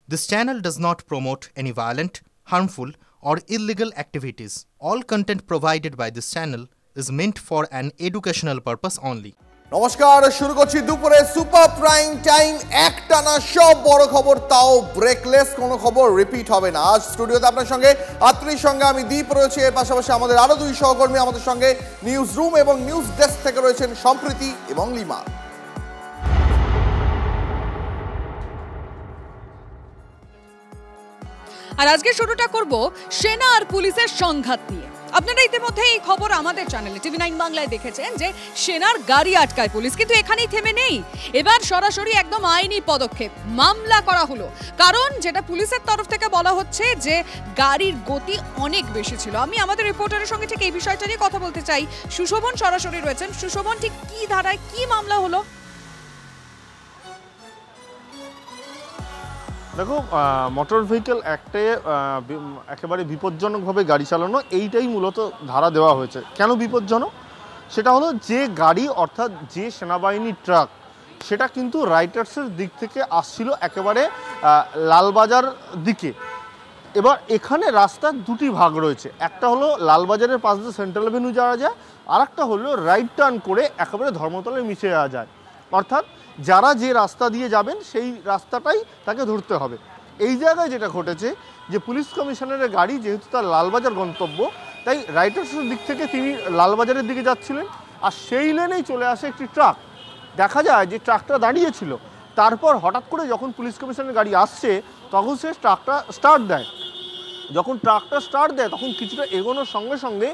This channel does not promote any violent, harmful, or illegal activities. All content provided by this channel is meant for an educational purpose only. নমস্কার, শুরু করছি দুপুরে super prime time. একটানা সব বড় খবর, তাও ব্রেকলেস, কোনো খবর রিপিট হবে না। আজ স্টুডিওতে আপনার সঙ্গে আত্মীর সঙ্গে আমি দীপ রয়েছে, এর পাশাপাশি আমাদের আরো দুই সহকর্মী আমাদের সঙ্গে নিউজ রুম এবং নিউজ ডেস্ক থেকে রয়েছেন সম্প্রীতি এবং লিমা। আর আজকে শুরুটা করব সেনা আর পুলিশের সংঘাত নিয়ে। আপনারা ইতিমধ্যে এই খবর আমাদের চ্যানেলে TV9 বাংলায় দেখেছেন যে সেনার গাড়ি আটকায় পুলিশ, কিন্তু এখানেই থেমে নেই। এবার সরাসরি একদম আইনি পদক্ষেপ, মামলা করা হলো। কারণ যেটা পুলিশের তরফ থেকে বলা হচ্ছে যে গাড়ির গতি অনেক বেশি ছিল। আমি আমাদের রিপোর্টারের সঙ্গে ঠিক এই বিষয়টা নিয়ে কথা বলতে চাই। সুশোভন সরাসরি রয়েছেন। সুশোভন, ঠিক কি ধারায় কি মামলা হলো? দেখো, মোটর ভেহিকেল অ্যাক্টে একেবারে বিপজ্জনকভাবে গাড়ি চালানো, এইটাই মূলত ধারা দেওয়া হয়েছে। কেন বিপজ্জনক? সেটা হলো যে গাড়ি, অর্থাৎ যে সেনাবাহিনীর ট্রাক, সেটা কিন্তু রাইটার্সের দিক থেকে আসছিল একেবারে লালবাজার দিকে। এবার এখানে রাস্তার দুটি ভাগ রয়েছে, একটা হলো লালবাজারের পাশ দিয়ে সেন্ট্রাল এভিনিউ যাওয়া যায়, আর একটা হলো রাইট টার্ন করে একেবারে ধর্মতলায় মিশে যাওয়া যায়। অর্থাৎ যারা যে রাস্তা দিয়ে যাবেন সেই রাস্তাটাই তাকে ধরতে হবে। এই জায়গায় যেটা ঘটেছে যে পুলিশ কমিশনারের গাড়ি, যেহেতু তার লালবাজার গন্তব্য, তাই রাইটার্সের দিক থেকে তিনি লালবাজারের দিকে যাচ্ছিলেন, আর সেই লেনেই চলে আসে একটি ট্রাক। দেখা যায় যে ট্রাকটা দাঁড়িয়েছিল, তারপর হঠাৎ করে যখন পুলিশ কমিশনারের গাড়ি আসছে তখন সে ট্রাকটা স্টার্ট দেয়। যখন ট্রাকটা স্টার্ট দেয় তখন কিছুটা এগোনোর সঙ্গে সঙ্গে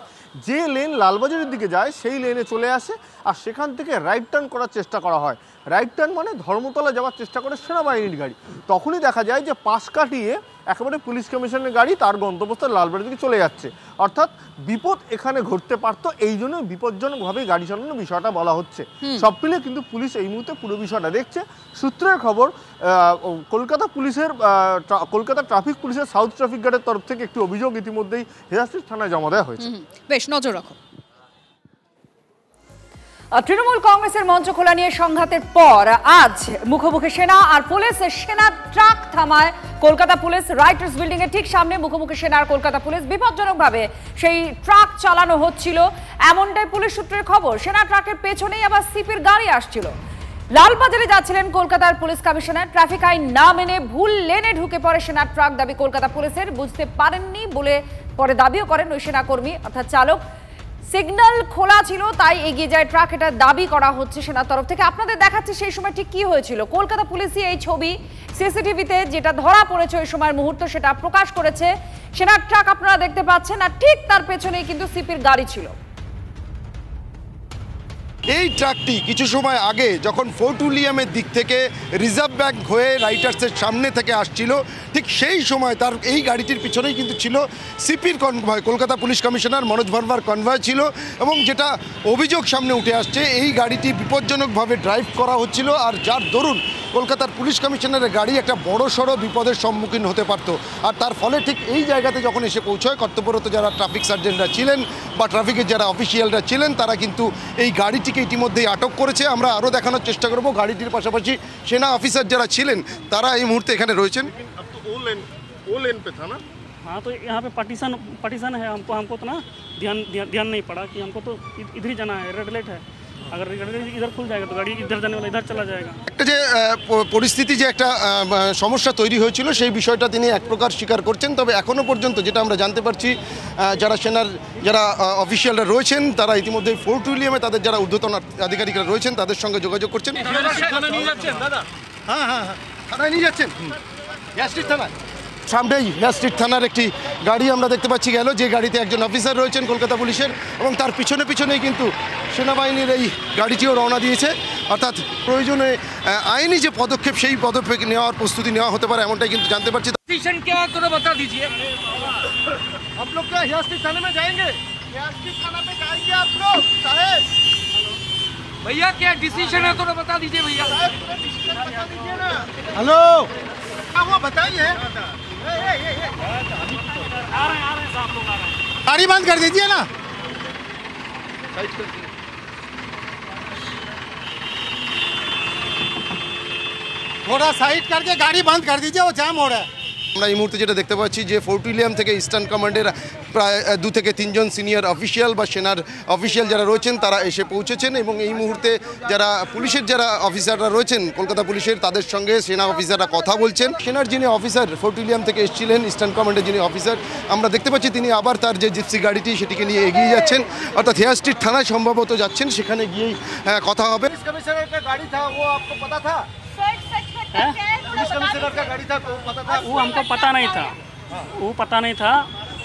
যে লেন লালবাজারের দিকে যায় সেই লেনে চলে আসে, আর সেখান থেকে রাইট টার্ন করার চেষ্টা করা হয়। রাইট টার্ন মানে ধর্মতলা যাওয়ার চেষ্টা করে সেনাবাহিনীর গাড়ি। তখনই দেখা যায় যে পাশ কাটিয়ে একেবারে পুলিশ কমিশনের গাড়ি তার গন্তব্যস্থল লালবাজারের দিকে চলে যাচ্ছে। অর্থাৎ বিপদ এখানে ঘটতে পারতো, এই জন্য বিপজ্জনকভাবে গাড়ি চালানোর বিষয়টা বলা হচ্ছে। সব মিলে কিন্তু পুলিশ এই মুহূর্তে পুরো বিষয়টা দেখছে। সূত্রের খবর, কলকাতা ট্রাফিক পুলিশের সাউথ ট্রাফিক গার্ডের তরফ থেকে একটি অভিযোগ ইতিমধ্যেই হেয়ার স্ট্রিট থানায় জমা দেওয়া হয়েছে। বেশ, নজর রাখো। তৃণমূল কংগ্রেসের মঞ্চ খোলা নিয়ে সংঘাতের পর আজ মুখোমুখি সেনা আর পুলিশ। সেনা ট্রাক থামায় কলকাতা পুলিশ রাইটার্স বিল্ডিং এর ঠিক সামনে। মুখোমুখি সেনা আর কলকাতা পুলিশ, বিপজ্জনকভাবে সেই ট্রাক চালানো হচ্ছিল, এমনটাই পুলিশ সূত্রের খবর। সেনা ট্রাকের পেছনেই আবার সিপির গাড়ি আসছিল। লালবাজারে যাচ্ছিলেন কলকাতার পুলিশ কমিশনার। ট্রাফিক আইন না মেনে ভুল লেনে ঢুকে পড়ে সেনার ট্রাক, দাবি কলকাতা পুলিশের। বুঝতে পারেননি বলে পরে দাবিও করেন ওই সেনাকর্মী অর্থাৎ চালক। সিগন্যাল খোলা ছিল তাই এগিয়ে যায় ট্রাক, এটা দাবি করা হচ্ছে সেনার তরফ থেকে। আপনাদের দেখাচ্ছি সেই সময় ঠিক কি হয়েছিল। কলকাতা পুলিশই এই ছবি সিসিটিভিতে যেটা ধরা পড়েছে ওই সময়ের মুহূর্ত সেটা প্রকাশ করেছে। সেনার ট্রাক আপনারা দেখতে পাচ্ছেন, আর ঠিক তার পেছনেই কিন্তু সিপির গাড়ি ছিল। এই ট্রাকটি কিছু সময় আগে যখন ফোর্ট উইলিয়ামের দিক থেকে রিজার্ভ ব্যাংক হয়ে রাইটার্সের সামনে থেকে আসছিল, ঠিক সেই সময় তার এই গাড়িটির পিছনেই কিন্তু ছিল সিপির convoy, Kolkata police commissioner Manoj ভার্মার কনভয় ছিল। এবং যেটা অভিযোগ সামনে উঠে আসছে, এই গাড়িটি বিপজ্জনকভাবে ড্রাইভ করা হচ্ছিল, আর যার দরুন কলকাতার পুলিশ কমিশনারের গাড়ি একটা বড় সড়ো বিপদের সম্মুখীন হতে পারত। আর তার ফলে ঠিক এই জায়গাতে যখন এসে পৌঁছয়, কর্তব্যরত যারা ট্রাফিক সার্জেন্টরা ছিলেন বা ট্রাফিকের যারা অফিসিয়ালরা ছিলেন, তারা কিন্তু এই গাড়িটিকে ইতিমধ্যেই আটক করেছে। আমরা আরও দেখানোর চেষ্টা করব। গাড়িটির পাশাপাশি সেনা অফিসার যারা ছিলেন তারা এই মুহূর্তে এখানে রয়েছেন। हाँ, तो यहाँ पे पार्टीशन है। हमको तो ना ध्यान नहीं पड़ा कि हमको तो इधर ही जाना है, रेड लाइट है। अगर इधर खुल जाएगा तो गाड़ी इधर जाने वाला इधर चला जाएगा। একটা যে পরিস্থিতি, যে একটা সমস্যা তৈরি হয়েছিল সেই বিষয়টা তিনি এক প্রকার স্বীকার করছেন। তবে এখনও পর্যন্ত যেটা আমরা জানতে পারছি, যারা সেনার যারা অফিসিয়ালরা রয়েছেন তারা ইতিমধ্যে ফোর্ট উইলিয়ামে তাদের যারা ঊর্ধ্বতন আধিকারিকরা রয়েছেন তাদের সঙ্গে যোগাযোগ করছেন। হ্যাঁ, থানায় নিয়ে যাচ্ছেন, থানায় সামনেই হেয়ার স্ট্রিট থানার একটি গাড়ি আমরা দেখতে পাচ্ছি গেল, যে গাড়িতে একজন অফিসার রয়েছেন কলকাতা পুলিশের, এবং তার পিছনেই কিন্তু সেনাবাহিনীর এই গাড়িটিও রওনা দিয়েছে। অর্থাৎ প্রয়োজনে আইনি যে পদক্ষেপ সেই পদক্ষেপ নেওয়ার প্রস্তুতি নেওয়া হতে পারে, এমনটাই কিন্তু জানতে পারছি। भैया क्या डिसीजन है तो बता दीजिए भैया। हेलो, वो बताइए। गाड़ी बंद कर दीजिए ना। थोड़ा साइड करके गाड़ी बंद कर दीजिए, वो जाम हो रहा है। আমরা এই মুহূর্তে যেটা দেখতে পাচ্ছি যে ফোর্ট উইলিয়াম থেকে ইস্টার্ন কমান্ডের প্রায় 2 থেকে 3 জন সিনিয়র অফিসিয়াল বা সেনার অফিসিয়াল যারা রয়েছেন তারা এসে পৌঁছেছেন এবং এই মুহূর্তে যারা পুলিশের যারা অফিসাররা রয়েছেন কলকাতা পুলিশের তাদের সঙ্গে সেনা অফিসাররা কথা বলছেন। সেনার যিনি অফিসার ফোর্ট উইলিয়াম থেকে এসেছিলেন ইস্টার্ন কমান্ডের যিনি অফিসার আমরা দেখতে পাচ্ছি তিনি আবার তার যে জিপসি গাড়িটি সেটিকে নিয়ে এগিয়ে যাচ্ছেন, অর্থাৎ হেয়ার স্ট্রিট থানায় সম্ভবত যাচ্ছেন, সেখানে গিয়েই কথা হবে। कमिश्नर का गाड़ी था, वो आपको पता था? पुलिस कमिश्नर का गाड़ी था, तो पता था? वो हमको पता नहीं था, वो पता नहीं था।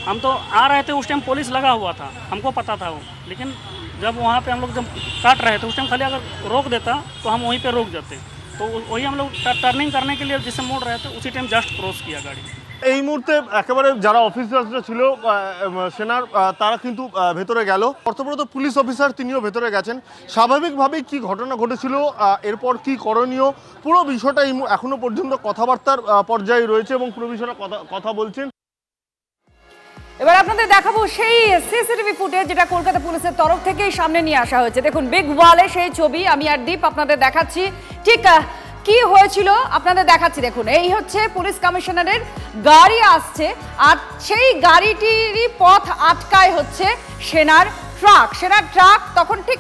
हम तो आ रहे थे, उस टाइम पुलिस लगा हुआ था, हमको पता था वो। लेकिन जब वहाँ पे हम लोग जब काट रहे थे उस टाइम खाली अगर रोक देता तो हम वहीं पे रोक जाते। तो वही हम लोग टर्निंग करने के लिए जिससे मोड़ रहे थे उसी टाइम जस्ट क्रॉस किया गाड़ी। এই মুহূর্তে একেবারে যারা অফিসাররা ছিল সেনার তারা কিন্তু ভেতরে গেল, কর্তব্যরত পুলিশ অফিসার তিনিও ভেতরে গেছেন। স্বাভাবিকভাবেই কি ঘটনা ঘটেছিল, এরপর কি করণীয়, পুরো বিষয়টা এখনো পর্যন্ত কথাবার্তার পর্যায়ে রয়েছে এবং পুরো বিষয়টা কথা বলছেন। এবার আপনাদের দেখাবো সেই সিসিটিভি ফুটেজ যেটা কলকাতা পুলিশের তরফ থেকেই সামনে নিয়ে আসা হয়েছে। দেখুন বিগ ওয়ালে সেই ছবি, আমি আর দীপ আপনাদের দেখাচ্ছি ঠিক কি হয়েছিল আপনাদের দেখাচ্ছি। দেখুন এই হচ্ছে পুলিশ কমিশনারের গাড়ি আসছে আর সেই গাড়িটিরই পথ আটকায় হচ্ছে সেনার ট্রাক। তখন ঠিক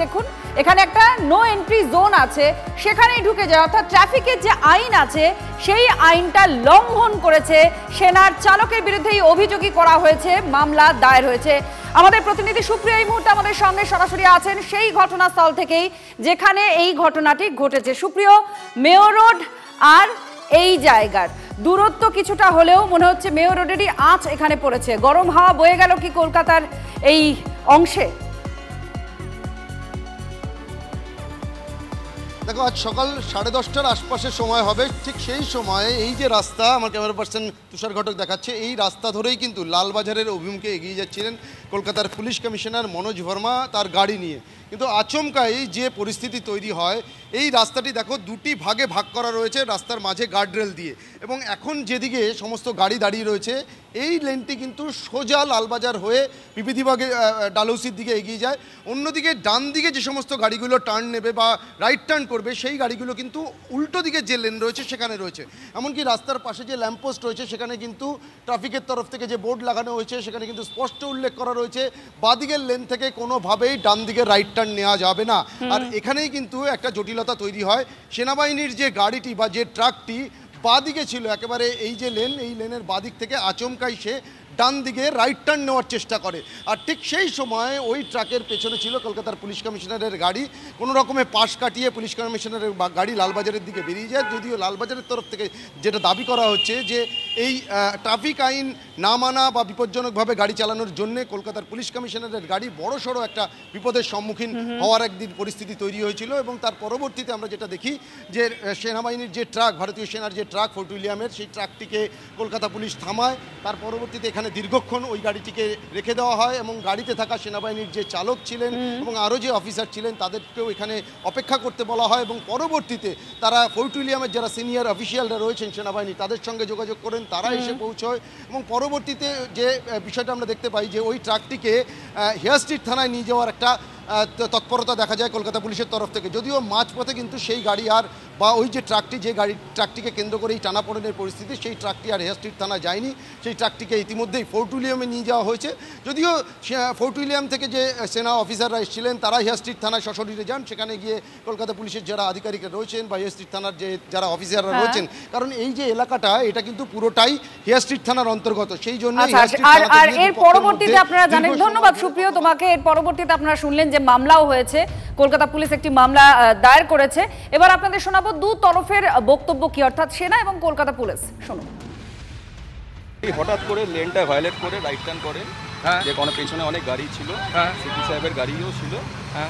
দেখুন এখানে একটা নো এন্ট্রি জোন আছে, সেখানেই ঢুকে যায়, অর্থাৎ ট্রাফিকের যে আইন আছে সেই আইনটা লঙ্ঘন করেছে সেনার চালকের বিরুদ্ধে এই অভিযোগই করা হয়েছে, মামলা দায়ের হয়েছে। আমাদের প্রতিনিধি সুপ্রিয়া এই মুহূর্তে আমাদের সঙ্গে সরাসরি আছেন সেই ঘটনাস্থল থেকেই যেখানে এই ঘটনাটি ঘটেছে। সুপ্রিয়, মেয়র রোড আর এই জায়গার দূরত্ব কিছুটা হলেও মনে হচ্ছে মেয়র রোডেরই আঁচ এখানে পড়েছে। গরম হাওয়া বয়ে গেল কি কলকাতার এই অংশে? দেখো আজ সকাল 10:30টার আশপাশের সময় হবে, ঠিক সেই সময়ে এই যে রাস্তা আমার ক্যামেরা পার্সন তুষার ঘটক দেখাচ্ছে, এই রাস্তা ধরেই কিন্তু লালবাজারের অভিমুখে এগিয়ে যাচ্ছিলেন কলকাতার পুলিশ কমিশনার মনোজ ভার্মা তার গাড়ি নিয়ে। কিন্তু আচমকাই যে পরিস্থিতি তৈরি হয়, এই রাস্তাটি দেখো দুটি ভাগে ভাগ করা রয়েছে রাস্তার মাঝে গার্ডরেল দিয়ে, এবং এখন যেদিকে সমস্ত গাড়ি দাঁড়িয়ে রয়েছে এই লেনটি কিন্তু সোজা লালবাজার হয়ে বিবিধিবাগে ডালহৌসির দিকে এগিয়ে যায়। অন্যদিকে ডান দিকে যে সমস্ত গাড়িগুলো টার্ন নেবে বা রাইট টার্ন করবে সেই গাড়িগুলো কিন্তু উল্টো দিকে যে লেন রয়েছে সেখানে রয়েছে। এমনকি রাস্তার পাশে যে ল্যাম্পপোস্ট রয়েছে সেখানে কিন্তু ট্রাফিকের তরফ থেকে যে বোর্ড লাগানো হয়েছে সেখানে কিন্তু স্পষ্ট উল্লেখ করা রয়েছে বাঁদিকের লেন থেকে কোনোভাবেই ডান দিকে রাইট টার্ন নেওয়া যাবে না। আর এখানেই কিন্তু একটা জটিলতা তৈরি হয়। সেনাবাহিনীর যে গাড়িটি বা যে ট্রাকটি বাঁদিকে ছিল একেবারে এই যে লেন, এই লেনের বাঁদিক থেকে আচমকাই সে ডান দিকে রাইট টার্ন নেওয়ার চেষ্টা করে। আর ঠিক সেই সময় ওই ট্রাকের পেছনে ছিল কলকাতার পুলিশ কমিশনারের গাড়ি। কোনো রকমে পাশ কাটিয়ে পুলিশ কমিশনারের গাড়ি লালবাজারের দিকে বেরিয়ে যায়। যদিও লালবাজারের তরফ থেকে যেটা দাবি করা হচ্ছে যে এই ট্রাফিক আইন না মানা বা বিপজ্জনকভাবে গাড়ি চালানোর জন্যে কলকাতার পুলিশ কমিশনারের গাড়ি বড়সড় একটা বিপদের সম্মুখীন হওয়ার একদিন পরিস্থিতি তৈরি হয়েছিল। এবং তার পরবর্তীতে আমরা যেটা দেখি যে সেনাবাহিনীর যে ট্রাক, ভারতীয় সেনার যে ট্রাক ফোর্ট উইলিয়ামের, সেই ট্রাকটিকে কলকাতা পুলিশ থামায়। তার পরবর্তীতে এখানে দীর্ঘক্ষণ ওই গাড়িটিকে রেখে দেওয়া হয় এবং গাড়িতে থাকা সেনাবাহিনীর যে চালক ছিলেন এবং আরও যে অফিসার ছিলেন তাদেরকেও এখানে অপেক্ষা করতে বলা হয়। এবং পরবর্তীতে তারা ফোর্ট উইলিয়ামের যারা সিনিয়র অফিসিয়ালরা রয়েছেন সেনাবাহিনী তাদের সঙ্গে যোগাযোগ করেন, তারা এসে পৌঁছয়। এবং পরবর্তীতে যে বিষয়টা আমরা দেখতে পাই যে ওই ট্রাকটিকে হেয়ার স্ট্রিট থানায় নিয়ে যাওয়ার একটা তৎপরতা দেখা যায় কলকাতা পুলিশের তরফ থেকে। যদিও মাঝপথে কিন্তু সেই গাড়ি আর বা ওই যে ট্রাকটিকে কেন্দ্র করে এই টানাপোড়েনের পরিস্থিতি, সেই ট্রাকটি আর হেয়ার স্ট্রিট থানা যায়নি। সেই ট্রাকটিকে ইতিমধ্যেই ফোর্ট উইলিয়ামে নিয়ে যাওয়া হয়েছে। যদিও ফোর্ট উইলিয়াম থেকে যে সেনা অফিসাররা এসেছিলেন তারা হেয়ার স্ট্রিট থানায় সশরীরে যান, সেখানে গিয়ে কলকাতা পুলিশের যারা আধিকারিকরা রয়েছেন বা হেয়ার স্ট্রিট থানার যে যারা অফিসাররা রয়েছেন, কারণ এই যে এলাকাটা এটা কিন্তু পুরোটাই হেয়ার স্ট্রিট থানার অন্তর্গত, সেই জন্য আর এর পরবর্তীতে আপনারা জানেন, ধন্যবাদ সুপ্রিয় তোমাকে, এর পরবর্তীতে আপনারা শুনলেন যে মামলাও হয়েছে, কলকাতা পুলিশ একটি মামলা দায়ের করেছে। এবার আপনাদের শোনাবো দু তরফের বক্তব্য কি, অর্থাৎ সেনা এবং কলকাতা পুলিশ। শুনুন। হঠাৎ করে লেনটা ভায়োলেট করে রাইট টার্ন করে, যে কোনো পেছনে অনেক গাড়ি ছিল, সিপি সাহেবের গাড়িও ছিল।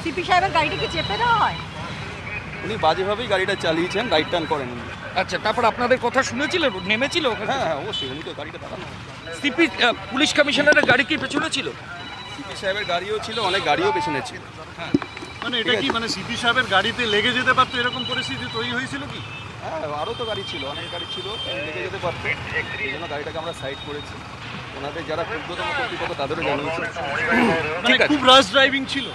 সিপি সাহেবের গাড়িটা কি চেপে দেওয়া হয়? উনি বাজেভাবেই গাড়িটা চালিয়েছেন, রাইট টার্ন করেন। আচ্ছা, তারপর আপনাদের কথা শুনেছিল, নেমেছিল? হ্যাঁ অবশ্যই, উনি তো গাড়িটা দাঁড়ানো। সিপি পুলিশ কমিশনারের গাড়ি কি পেছনে ছিল? সিপি সাহেবের গাড়িও ছিল, অনেক গাড়িও পেছনে ছিল। মানে এটা কি মানে সিপি সাহেবের গাড়িতে লেগে যেতে পারতো, এরকম পরিস্থিতি তৈরি হয়েছিল কি? হ্যাঁ, আরও তো গাড়ি ছিল, অনেক গাড়ি ছিল, লেগে যেতে পারতো। এই জন্য গাড়িটাকে আমরা সাইড করেছি। ওনাদের যারা ঊর্ধ্বতন কর্তৃপক্ষ তাদেরও জানিয়েছে। খুব র্যাশ ড্রাইভিং ছিল?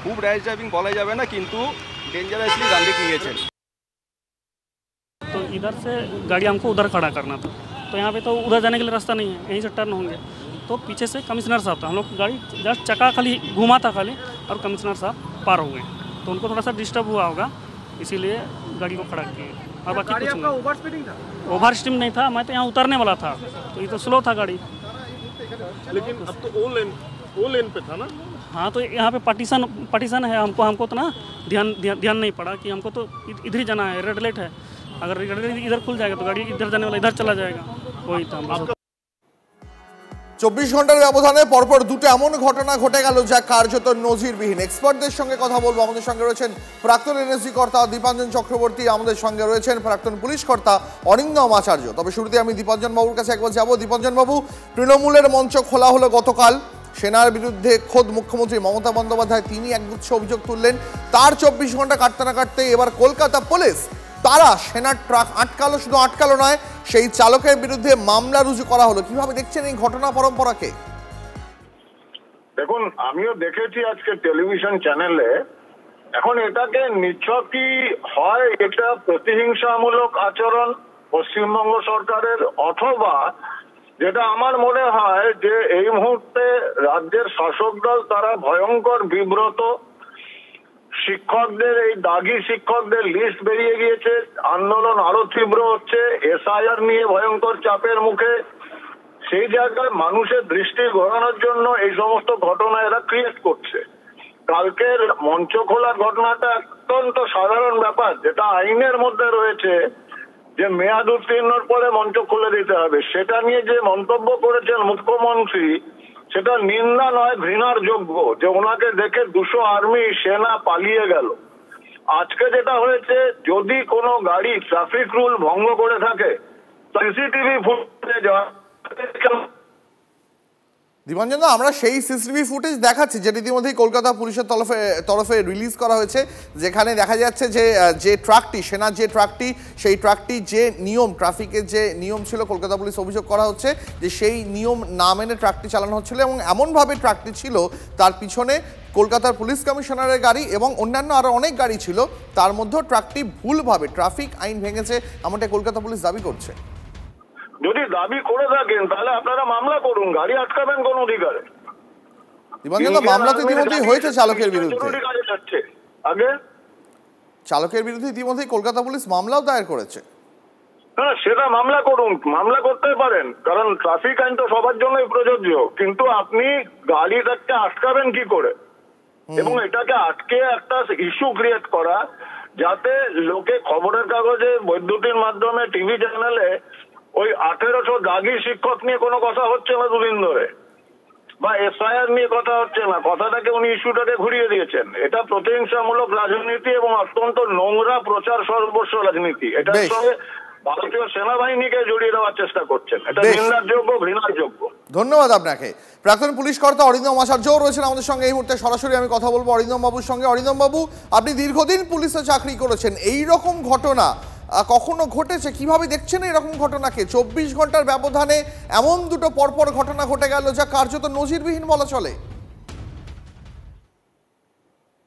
খুব র্যাশ ড্রাইভিং বলা যাবে না, কিন্তু ডেঞ্জারাসলি ডান দিক নিয়েছেন। इधर से गाड़ी हमको उधर खड़ा करना था, तो यहाँ पे तो उधर जाने के लिए रास्ता नहीं है, यहीं से टर्न होंगे। तो पीछे से कमिश्नर साहब था, हम लोग गाड़ी जस्ट चक्का खाली घुमा था खाली, और कमिश्नर साहब पार हो गए, तो उनको थोड़ा सा डिस्टर्ब हुआ होगा, इसीलिए गाड़ी को खड़ा किए। और बाकी कुछ नहीं। ओवर स्पीडिंग था? ओवर स्पीडिंग नहीं था, मैं तो यहाँ उतरने वाला था, तो ये तो स्लो था गाड़ी। लेकिन अब तो ओ लेन पे था ना। हाँ, तो यहाँ पे पार्टीशन है, हमको तो ना ध्यान नहीं पड़ा कि हमको तो इधर ही जाना है, रेड लाइट है, अगर रेड लाइट इधर खुल जाएगा तो गाड़ी इधर जाने वाला इधर चला जाएगा, वही था। 24 ঘন্টার ব্যবধানে পরপর দুটো এমন ঘটনা ঘটে গেল যা কার্যত নজিরবিহীন। এক্সপার্টদের সঙ্গে কথা বলবো। আমাদের সঙ্গে রয়েছেন প্রাক্তন এনএসজি কর্তা দীপাঞ্জন চক্রবর্তী, আমাদের সঙ্গে রয়েছেন প্রাক্তন পুলিশ কর্তা অরিন্দম আচার্য। তবে শুরুতে আমি দীপাঞ্জন বাবুর কাছে একবার যাব। দীপাঞ্জন বাবু, তৃণমূলের মঞ্চ খোলা হলো গতকাল। সেনার বিরুদ্ধে খোদ মুখ্যমন্ত্রী মমতা বন্দ্যোপাধ্যায় তিনি একগুচ্ছ অভিযোগ তুললেন। তার 24 ঘন্টা কাটতে না কাটতে এবার কলকাতা পুলিশ তারা সেনার ট্রাক আটকালো, শুধু আটকালো নয়, সেই চালকের বিরুদ্ধে মামলা রুজু করা হলো। কিভাবে দেখছেন এই ঘটনা পরম্পরাকে? দেখুন, আমিও দেখেছি আজকে টেলিভিশন চ্যানেলে। এখন এটাকে নিছকই হয় এটা প্রতিহিংসামূলক আচরণ পশ্চিমবঙ্গ সরকারের, অথবা যেটা আমার মনে হয় যে এই মুহূর্তে রাজ্যের শাসক দল তারা ভয়ঙ্কর বিব্রত। শিক্ষকদের, এই দাগি শিক্ষকদের লিস্ট বেরিয়ে গিয়েছে, আন্দোলন আরো তীব্র হচ্ছে, এসআইআর নিয়ে ভয়ঙ্কর চাপের মুখে। সেই জায়গায় মানুষের দৃষ্টি ঘোরানোর জন্য এই সমস্ত ঘটনা এরা ক্রিয়েট করছে। কালকের মঞ্চ খোলার ঘটনাটা অত্যন্ত সাধারণ ব্যাপার, যেটা আইনের মধ্যে রয়েছে যে মেয়াদ উত্তীর্ণর পরে মঞ্চ খুলে দিতে হবে। সেটা নিয়ে যে মন্তব্য করেছেন মুখ্যমন্ত্রী, সেটা নিন্দা নয়, ঘৃণার যোগ্য। যে ওনাকে দেখে 200 আর্মি সেনা পালিয়ে গেল। আজকে যেটা হয়েছে, যদি কোনো গাড়ি ট্রাফিক রুল ভঙ্গ করে থাকে, সিসিটিভি ফুটেজ দীপাঞ্জন, আমরা সেই সিসিটিভি ফুটেজ দেখাচ্ছি যেটা ইতিমধ্যেই কলকাতা পুলিশের তরফে রিলিজ করা হয়েছে, যেখানে দেখা যাচ্ছে যে ট্রাকটি, সেনার যে ট্রাকটি, সেই ট্রাকটি যে নিয়ম, ট্রাফিকের যে নিয়ম ছিল, কলকাতা পুলিশ অভিযোগ করা হচ্ছে যে সেই নিয়ম না মেনে ট্রাকটি চালানো হচ্ছিল, এবং এমনভাবে ট্রাকটি ছিল তার পিছনে কলকাতার পুলিশ কমিশনারের গাড়ি এবং অন্যান্য আরও অনেক গাড়ি ছিল, তার মধ্যেও ট্রাকটি ভুলভাবে ট্রাফিক আইন ভেঙেছে, এমনটা কলকাতা পুলিশ দাবি করছে। যদি দাবি করে থাকেন তাহলে আপনারা মামলা করুন, গাড়ি আটকাবেন কোন অধিকারে? মামলা তো ইতিমধ্যেই হয়েছে চালকের বিরুদ্ধে। আগে চালকের বিরুদ্ধে ইতিমধ্যেই কলকাতা পুলিশ মামলাও দায়ের করেছে। হ্যাঁ, সেটা মামলা করুন, মামলা করতে পারেন, কারণ ট্রাফিক আইন তো সবার জন্যই প্রযোজ্য। কিন্তু আপনি গাড়িটাকে আটকাবেন কি করে? এবং এটাকে আটকে একটা ইস্যু ক্রিয়েট করা, যাতে লোকে খবরের কাগজে, বৈদ্যুতিন মাধ্যমে, টিভি চ্যানেলে ওই 1800 দাগি শিক্ষক নিয়ে কোনো কথা হচ্ছে না দুদিন ধরে, বা এসআইআর নিয়ে কথা হচ্ছে না, কথাটাকে উনি ইস্যুটাকে ঘুরিয়ে দিয়েছেন। এটা প্রতিহিংসামূলক রাজনীতি এবং অত্যন্ত নোংরা প্রচার সর্বস্ব রাজনীতি। এটার সঙ্গে ভারতীয় সেনাবাহিনীকে জড়িয়ে দেওয়ার চেষ্টা করছেন। এটা নিন্দার যোগ্য, ঘৃণার যোগ্য। ধন্যবাদ আপনাকে। প্রাক্তন পুলিশ কর্তা অরিন্দম আচার্যও রয়েছেন আমাদের সঙ্গে এই মুহূর্তে। সরাসরি আমি কথা বলবো অরিন্দম বাবুর সঙ্গে। অরিন্দম বাবু, আপনি দীর্ঘদিন পুলিশে চাকরি করেছেন, এই রকম ঘটনা কখনো ঘটেছে? কিভাবে দেখছেন এরকম ঘটনাকে? 24 ঘন্টার ব্যবধানে এমন দুটো পরপর ঘটনা ঘটে গেল যা কার্যত নজিরবিহীন বলা চলে।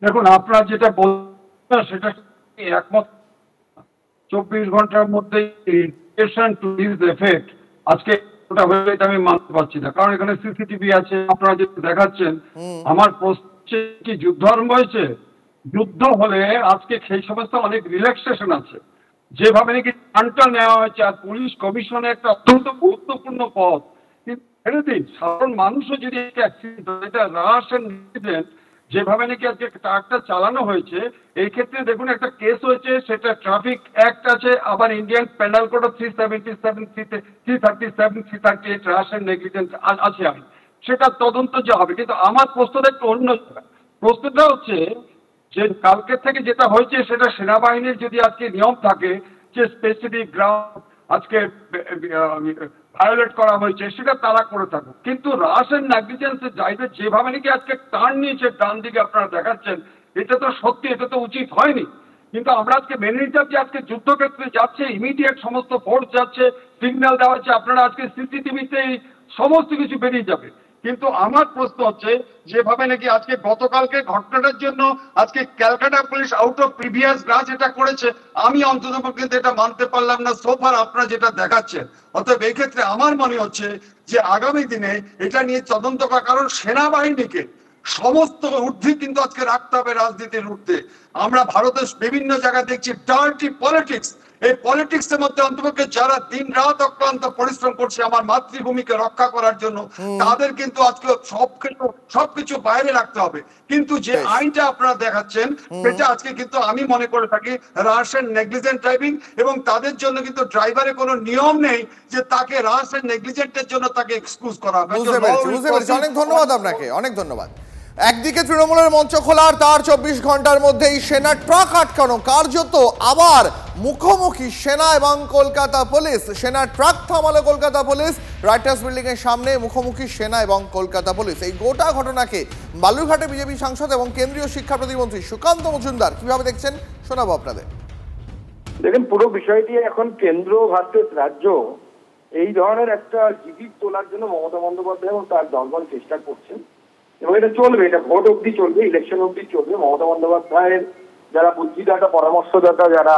দেখুন, আপনারা যেটা বলছেন সেটা একমত। 24 ঘন্টার মধ্যে আজকে ওটা হয়ে আমি মানতে পারছি না, কারণ এখানে সিসিটিভি আছে। আপনারা যেটা দেখাচ্ছেন, আমার প্রশ্ন কি যুদ্ধ আরম্ভ হয়েছে? যুদ্ধ হলে আজকে সেই সমস্ত অনেক রিল্যাক্সেশন আছে, যেভাবে নাকি টানটা নেওয়া হয়েছে। আর পুলিশ কমিশনে একটা অত্যন্ত গুরুত্বপূর্ণ পদ, কিন্তু সাধারণ মানুষও যদি এটা যেভাবে নাকি আজকে ট্রাকটা চালানো হয়েছে, এই ক্ষেত্রে দেখুন একটা কেস হয়েছে, সেটা ট্রাফিক অ্যাক্ট আছে, আবার Indian penal code 377, 337, 338 rash and negligence আছে, আমি সেটা তদন্ত যে হবে। কিন্তু আমার প্রশ্নটা একটু অন্য। প্রশ্নটা হচ্ছে যে কালকে থেকে যেটা হয়েছে, সেটা সেনাবাহিনীর যদি আজকে নিয়ম থাকে যে স্পেসিফিক গ্রাউন্ড আজকে ভায়োলেট করা হয়েছে, সেটা তারা করে থাকুক, কিন্তু রাশ এন্ড নেগলিজেন্সের জায়গা যেভাবে নাকি আজকে টার্ন নিয়েছে ডান দিকে আপনারা দেখাচ্ছেন, এটা তো সত্যি, এটা তো উচিত হয়নি। কিন্তু আমরা আজকে মেনে নিতাম যে আজকে যুদ্ধক্ষেত্রে যাচ্ছে, ইমিডিয়েট সমস্ত ফোর্স যাচ্ছে, সিগন্যাল দেওয়া হচ্ছে, আপনারা আজকে সিসিটিভিতে সমস্ত কিছু বেরিয়ে যাবে। কিন্তু আমার প্রশ্ন হচ্ছে যেভাবে নাকি আজকে গতকালকে ঘটনাটার জন্য আজকে Calcutta police out of previous grudge এটা করেছে, আমি অন্ততপক্ষে এটা মানতে পারলাম না সোফার আপনারা যেটা দেখাচ্ছেন। অতএব এই ক্ষেত্রে আমার মনে হচ্ছে যে আগামী দিনে এটা নিয়ে তদন্ত করা, কারণ সেনাবাহিনীকে সমস্ত ঊর্ধ্বে কিন্তু আজকে রাখতে হবে রাজনীতির ঊর্ধ্বে। আমরা ভারতের বিভিন্ন জায়গায় দেখছি ডার্টি পলিটিক্স, এই পলিটিক্স এর মধ্যে অন্তপক্ষে যারা দিন রাত অক্লান্ত পরিশ্রম করছে আমার মাতৃভূমিকে রক্ষা করার জন্য, তাদের কিন্তু আজকে সবকিছু বাইরে রাখতে হবে। কিন্তু যে আইনটা আপনারা দেখাচ্ছেন সেটা আজকে কিন্তু আমি মনে করে থাকি রাশ এন্ড নেগলিজেন্ট ড্রাইভিং, এবং তাদের জন্য কিন্তু ড্রাইভারের কোনো নিয়ম নেই যে তাকে রাশ এন্ড নেগলিজেন্টের জন্য তাকে এক্সকিউজ করা হবে। অনেক ধন্যবাদ আপনাকে, অনেক ধন্যবাদ। একদিকে তৃণমূলের মঞ্চ খোলার তার 24 ঘন্টার মধ্যেই সেনা ট্রাক আটকানো, কার্যত আবার মুখোমুখি সেনা এবং কলকাতা পুলিশ। সেনা ট্রাক থামালো কলকাতা পুলিশ, রাইটার্স বিল্ডিং এর সামনে মুখোমুখি সেনা এবং কলকাতা পুলিশ। এই গোটা ঘটনাকে বালুরঘাটে বিজেপি সাংসদ এবং কেন্দ্রীয় শিক্ষা প্রতিমন্ত্রী সুকান্ত মজুমদার কিভাবে দেখছেন শোনাবো আপনাদের। দেখেন, পুরো বিষয়টি এখন কেন্দ্র ভার্সেস রাজ্য, এই ধরনের একটা জিগির তোলার জন্য মমতা বন্দ্যোপাধ্যায় এবং তার দলবল চেষ্টা করছেন, এবং এটা চলবে, এটা ভোট অব্দি চলবে, ইলেকশন অব্দি চলবে। মমতা বন্দ্যোপাধ্যায়ের যারা বুদ্ধিদাতা, পরামর্শদাতা, যারা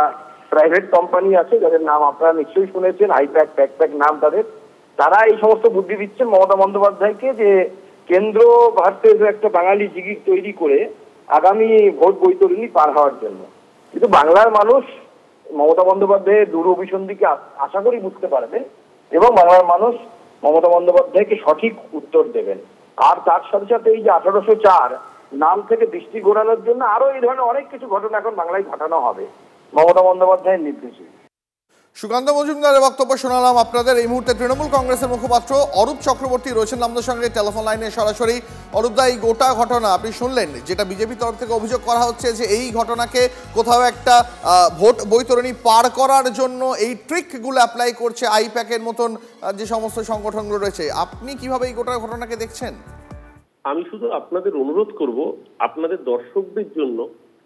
প্রাইভেট কোম্পানি আছে, যাদের নাম আপনারা নিশ্চয়ই শুনেছেন, আইপ্যাক, প্যাকপ্যাক নাম তাদের, তারা এই সমস্ত বুদ্ধি দিচ্ছেন মমতা বন্দ্যোপাধ্যায়কে যে কেন্দ্র ভার্সেস একটা বাঙালি জিগির তৈরি করে আগামী ভোট বৈতরণী পার হওয়ার জন্য। কিন্তু বাংলার মানুষ মমতা বন্দ্যোপাধ্যায়ের দূর অভিসন্ধিকে আশা করি বুঝতে পারবে, এবং বাংলার মানুষ মমতা বন্দ্যোপাধ্যায়কে সঠিক উত্তর দেবেন। আর তার সাথে সাথে এই যে 1804 নাম থেকে দৃষ্টি ঘোরানোর জন্য আরো এই ধরনের অনেক কিছু ঘটনা এখন বাংলায় ঘটানো হবে মমতা বন্দ্যোপাধ্যায়ের নির্দেশে। সুকান্ত মজুমদারের বক্তব্য শোনালাম আপনাদের। এই মুহূর্তে তৃণমূল কংগ্রেসের মুখপাত্র অরূপ চক্রবর্তী রয়েছেন আমাদের সঙ্গে টেলিফোন লাইনে সরাসরি। অরূপদা, এই গোটা ঘটনা আপনি শুনলেন, যেটা বিজেপি তরফ থেকে অভিযোগ করা হচ্ছে যে এই ঘটনাকে কোথাও একটা ভোট বৈতরণী পার করার জন্য এই ট্রিকগুলো অ্যাপ্লাই করছে আইপ্যাকের মতন যে সমস্ত সংগঠনগুলো রয়েছে। আপনি কিভাবে এই গোটা ঘটনাকে দেখছেন? আমি শুধু আপনাদের অনুরোধ করব, আপনাদের দর্শকদের জন্য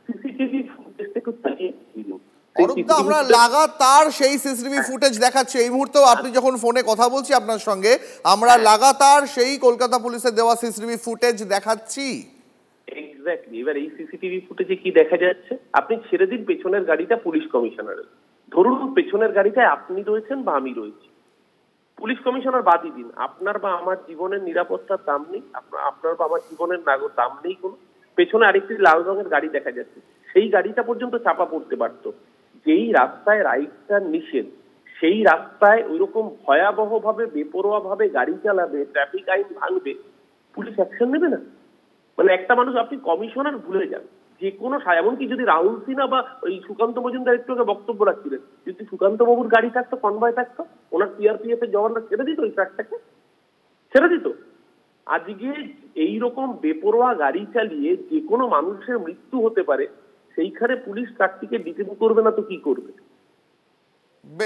সিসিটিভি ফুটেজটা একটু তাকিয়ে দিন। আমরা লাগাতার সেই সিসিটিভি ফুটেজ দেখাচ্ছি। এই মুহূর্তেও আপনি যখন ফোনে কথা বলছি আপনার সঙ্গে, আমরা লাগাতার সেই কলকাতা পুলিশের দেওয়া সিসিটিভি ফুটেজ দেখাচ্ছি। এক্স্যাক্টলি। এবার এই সিসিটিভি ফুটেজে কি দেখা যাচ্ছে? আপনি ছেড়ে দিন পেছনের গাড়িটা পুলিশ কমিশনারের, ধরুন পেছনের গাড়িটায় আপনি রয়েছেন বা আমি রয়েছি, পুলিশ কমিশনার বাদই দিন, আপনার বা আমার জীবনের নিরাপত্তার দাম নেই, আপনার বা আমার জীবনের দাম নেই কোনো। পেছনে আরেকটি লাল রঙের গাড়ি দেখা যাচ্ছে, সেই গাড়িটা পর্যন্ত চাপা পড়তে পারতো। যেই রাস্তায় রাইট টার্ন নিষেধ, সেই রাস্তায় ওইরকম ভয়াবহ ভাবে বেপরোয়া ভাবে গাড়ি চালাবে, ট্রাফিক আইন ভাঙবে, পুলিশ অ্যাকশন নেবে না? মানে একটা মানুষ, আপনি কমিশনার ভুলে যান, যে কোনো এমনকি যদি রাহুল সিনহা বা ওই সুকান্ত মজুমদার একটু বক্তব্য রাখছিলেন, যদি সুকান্ত বাবুর গাড়ি থাকতো, কনভয় থাকতো, ওনার সিআরপিএফ এর জওয়ানরা ছেড়ে দিত, ওই ট্রাকটাকে ছেড়ে দিত। আজকে এইরকম বেপরোয়া গাড়ি চালিয়ে যে কোনো মানুষের মৃত্যু হতে পারে, সেইখানে পুলিশ ট্রাকটিকে ডিটেইন করবে না তো কি করবে?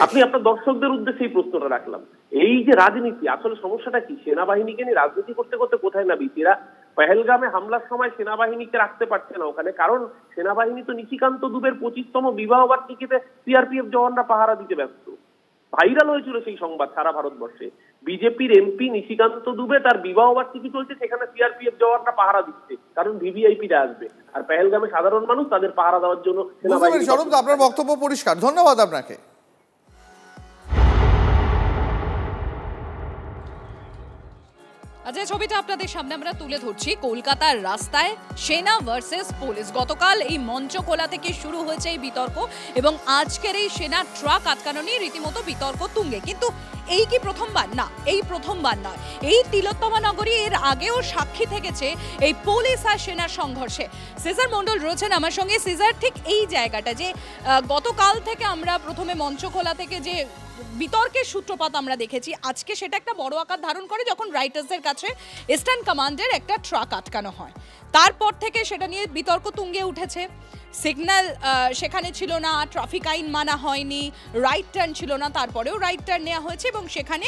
আপনি আপনার দর্শকদের উদ্দেশ্যে এই প্রশ্নটা রাখলাম। এই যে রাজনীতি, আসলে সমস্যাটা কি? সেনাবাহিনীকে নিয়ে রাজনীতি করতে করতে কোথায় না বিচিরা। পেহেলগামে হামলার সময় সেনাবাহিনীকে রাখতে পারছে না ওখানে, কারণ সেনাবাহিনী তো নিশিকান্ত দুবের 25তম বিবাহ বার্ষিকীতে সিআরপিএফ জওয়ানরা পাহারা দিতে ব্যস্ত। ভাইরাল হয়েছিল সেই সংবাদ সারা ভারতবর্ষে। বিজেপির এমপি নিশিকান্ত দুবে, তার বিবাহ বার্ষিকী চলছে, সেখানে সিআরপিএফ জওয়ানরা পাহারা দিচ্ছে, কারণ ভিভিআইপিরা আসবে। আর পেহেলগামে সাধারণ মানুষ, তাদের পাহারা দেওয়ার জন্য সেনাবাহিনী। আপনার বক্তব্য পরিষ্কার, ধন্যবাদ আপনাকে। যে ছবিটা আপনাদের সামনে আমরা তুলে ধরছি, কলকাতার রাস্তায় সেনা ভার্সেস পুলিশ। গতকাল এই মঞ্চখোলা থেকে শুরু হয়েছে এই বিতর্ক, এবং আজকের এই সেনা ট্রাক আটকানো নিয়ে রীতিমতো বিতর্ক তুঙ্গে। কিন্তু এই কি প্রথমবার? না, এই প্রথমবার নয়। এই তিলোত্তমা নগরী এর আগেও সাক্ষী থেকেছে এই পুলিশ আর সেনার সংঘর্ষে। সিজার মণ্ডল রয়েছেন আমার সঙ্গে। সিজার, ঠিক এই জায়গাটা যে গতকাল থেকে আমরা প্রথমে মঞ্চখোলা থেকে যে বিতর্কের সূত্রপাত আমরা দেখেছি, আজকে সেটা একটা বড় আকার ধারণ করে যখন রাইটার্সের কাছে ইস্টার্ন কমান্ডের একটা ট্রাক আটকানো হয়। তারপর থেকে সেটা নিয়ে বিতর্ক তুঙ্গে উঠেছে। সিগন্যাল সেখানে ছিল না, ট্রাফিক আইন মানা হয়নি, রাইট টার্ন ছিল না, তারপরেও রাইট টার্ন নেওয়া হয়েছে, এবং সেখানে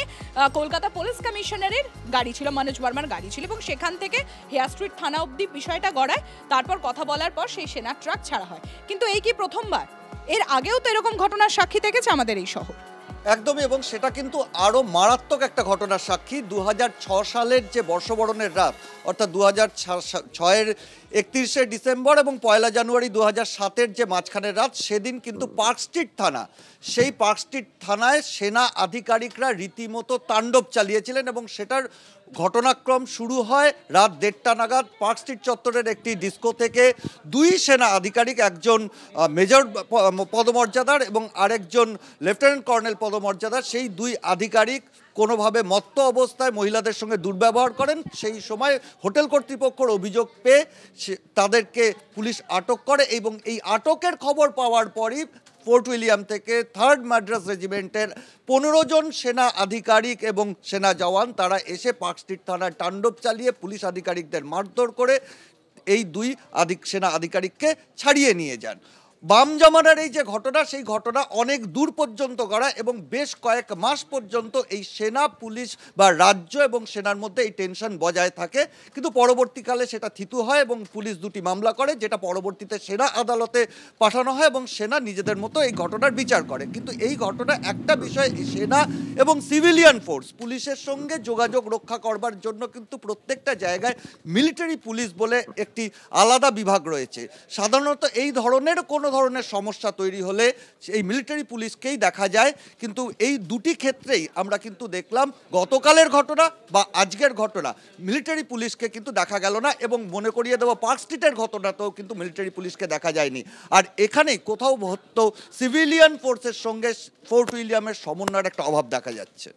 কলকাতা পুলিশ কমিশনারের গাড়ি ছিল, মনোজ বর্মার গাড়ি ছিল, এবং সেখান থেকে হেয়ার স্ট্রিট থানা অবধি বিষয়টা গড়ায়। তারপর কথা বলার পর সেই সেনা ট্রাক ছাড়া হয়। কিন্তু এই কি প্রথমবার? এর আগেও তো এরকম ঘটনার সাক্ষী থেকেছে আমাদের এই শহর। একদমই, এবং সেটা কিন্তু আরও মারাত্মক একটা ঘটনার সাক্ষী। 2006 সালের যে বর্ষবরণের রাত, অর্থাৎ 2006-এর 31শে ডিসেম্বর এবং 1 জানুয়ারি 2007-এর যে মাঝখানের রাত, সেদিন কিন্তু পার্ক স্ট্রিট থানা, সেই পার্ক স্ট্রিট থানায় সেনা আধিকারিকরা রীতিমতো তাণ্ডব চালিয়েছিলেন এবং সেটার ঘটনাক্রম শুরু হয় রাত 1:30 নাগাদ পার্ক স্ট্রিট চত্বরের একটি ডিস্কো থেকে। 2 সেনা আধিকারিক, একজন মেজর পদমর্যাদার এবং আরেকজন লেফটেন্যান্ট কর্নেল পদমর্যাদার, সেই 2 আধিকারিক কোনোভাবে মত্ত অবস্থায় মহিলাদের সঙ্গে দুর্ব্যবহার করেন। সেই সময় হোটেল কর্তৃপক্ষের অভিযোগ পেয়ে তাদেরকে পুলিশ আটক করে এবং এই আটকের খবর পাওয়ার পরই ফোর্ট উইলিয়াম থেকে 3rd মাদ্রাস রেজিমেন্টের 15 জন সেনা আধিকারিক এবং সেনা জওয়ান তারা এসে পার্ক স্ট্রিট থানায় তাণ্ডব চালিয়ে পুলিশ আধিকারিকদের মারধর করে এই 2 সেনা আধিকারিককে ছাড়িয়ে নিয়ে যান। বাম জমানার এই যে ঘটনা, সেই ঘটনা অনেক দূর পর্যন্ত গড়া এবং বেশ কয়েক মাস পর্যন্ত এই সেনা পুলিশ বা রাজ্য এবং সেনার মধ্যে এই টেনশন বজায় থাকে, কিন্তু পরবর্তীকালে সেটা থিতু হয় এবং পুলিশ 2টি মামলা করে, যেটা পরবর্তীতে সেনা আদালতে পাঠানো হয় এবং সেনা নিজেদের মতো এই ঘটনার বিচার করে। কিন্তু এই ঘটনা একটা বিষয়, সেনা এবং সিভিলিয়ান ফোর্স পুলিশের সঙ্গে যোগাযোগ রক্ষা করবার জন্য কিন্তু প্রত্যেকটা জায়গায় মিলিটারি পুলিশ বলে একটি আলাদা বিভাগ রয়েছে। সাধারণত এই ধরনের কোনো ধরনের সমস্যা তৈরি হলে এই মিলিটারি পুলিশকেই দেখা যায়, কিন্তু এই 2টি ক্ষেত্রেই আমরা কিন্তু দেখলাম গতকালের ঘটনা বা আজকের ঘটনা মিলিটারি পুলিশকে কিন্তু দেখা গেল না এবং মনে করিয়ে দেবো পার্ক স্ট্রিটের ঘটনাতেও কিন্তু মিলিটারি পুলিশকে দেখা যায়নি। আর এখানেই কোথাও হয়তো সিভিলিয়ান ফোর্সের সঙ্গে ফোর্ট উইলিয়ামের সমন্বয়ের একটা অভাব দেখা যাচ্ছে।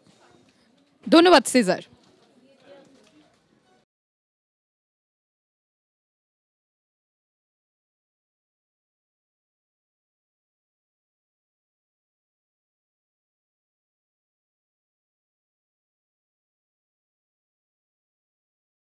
ধন্যবাদ সিজার।